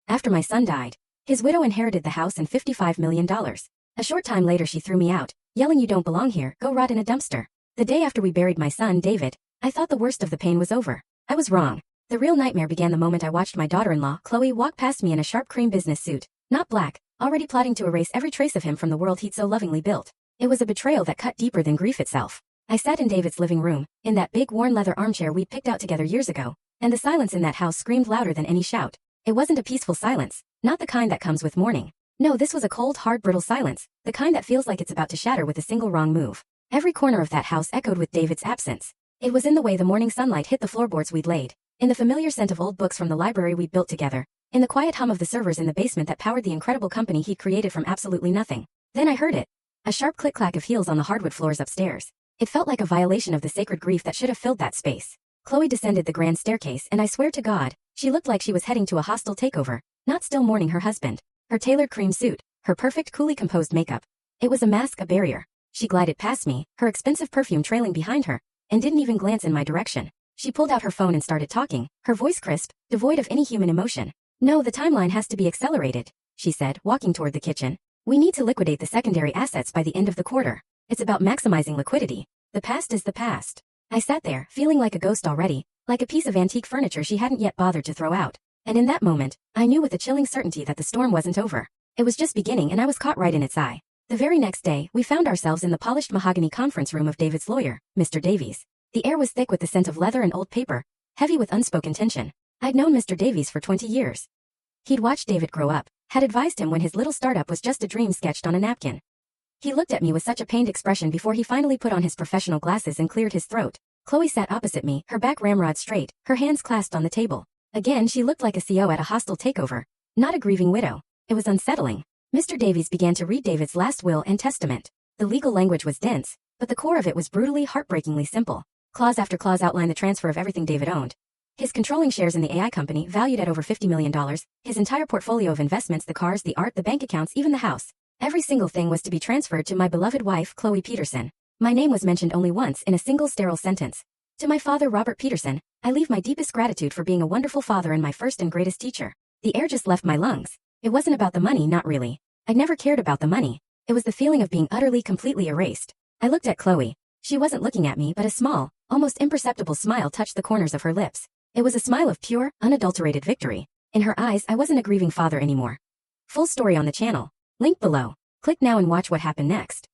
after my son died. His widow inherited the house and $55 million. A short time later she threw me out, yelling, "You don't belong here, go rot in a dumpster." The day after we buried my son, David, I thought the worst of the pain was over. I was wrong. The real nightmare began the moment I watched my daughter-in-law, Chloe, walk past me in a sharp cream business suit, not black, already plotting to erase every trace of him from the world he'd so lovingly built. It was a betrayal that cut deeper than grief itself. I sat in David's living room, in that big worn leather armchair we'd picked out together years ago, and the silence in that house screamed louder than any shout. It wasn't a peaceful silence, not the kind that comes with mourning. No, this was a cold, hard, brittle silence, the kind that feels like it's about to shatter with a single wrong move. Every corner of that house echoed with David's absence. It was in the way the morning sunlight hit the floorboards we'd laid, in the familiar scent of old books from the library we'd built together, in the quiet hum of the servers in the basement that powered the incredible company he'd created from absolutely nothing. Then I heard it. A sharp click-clack of heels on the hardwood floors upstairs. It felt like a violation of the sacred grief that should have filled that space. Chloe descended the grand staircase, and I swear to God, she looked like she was heading to a hostile takeover, not still mourning her husband. Her tailored cream suit, her perfect, coolly composed makeup. It was a mask, a barrier. She glided past me, her expensive perfume trailing behind her, and didn't even glance in my direction. She pulled out her phone and started talking, her voice crisp, devoid of any human emotion. "No, the timeline has to be accelerated," she said, walking toward the kitchen. "We need to liquidate the secondary assets by the end of the quarter. It's about maximizing liquidity. The past is the past." I sat there, feeling like a ghost already, like a piece of antique furniture she hadn't yet bothered to throw out. And in that moment, I knew with a chilling certainty that the storm wasn't over. It was just beginning, and I was caught right in its eye. The very next day, we found ourselves in the polished mahogany conference room of David's lawyer, Mr. Davies. The air was thick with the scent of leather and old paper, heavy with unspoken tension. I'd known Mr. Davies for 20 years. He'd watched David grow up, had advised him when his little startup was just a dream sketched on a napkin. He looked at me with such a pained expression before he finally put on his professional glasses and cleared his throat. Chloe sat opposite me, her back ramrod straight, her hands clasped on the table. Again, she looked like a CO at a hostile takeover, not a grieving widow. It was unsettling. Mr. Davies began to read David's last will and testament. The legal language was dense, but the core of it was brutally, heartbreakingly simple. Clause after clause outlined the transfer of everything David owned. His controlling shares in the AI company, valued at over $50 million, his entire portfolio of investments, the cars, the art, the bank accounts, even the house. Every single thing was to be transferred to my beloved wife, Chloe Peterson. My name was mentioned only once in a single sterile sentence. "To my father, Robert Peterson, I leave my deepest gratitude for being a wonderful father and my first and greatest teacher." The air just left my lungs. It wasn't about the money, not really. I'd never cared about the money. It was the feeling of being utterly, completely erased. I looked at Chloe. She wasn't looking at me, but a small, almost imperceptible smile touched the corners of her lips. It was a smile of pure, unadulterated victory. In her eyes, I wasn't a grieving father anymore. Full story on the channel. Link below. Click now and watch what happened next.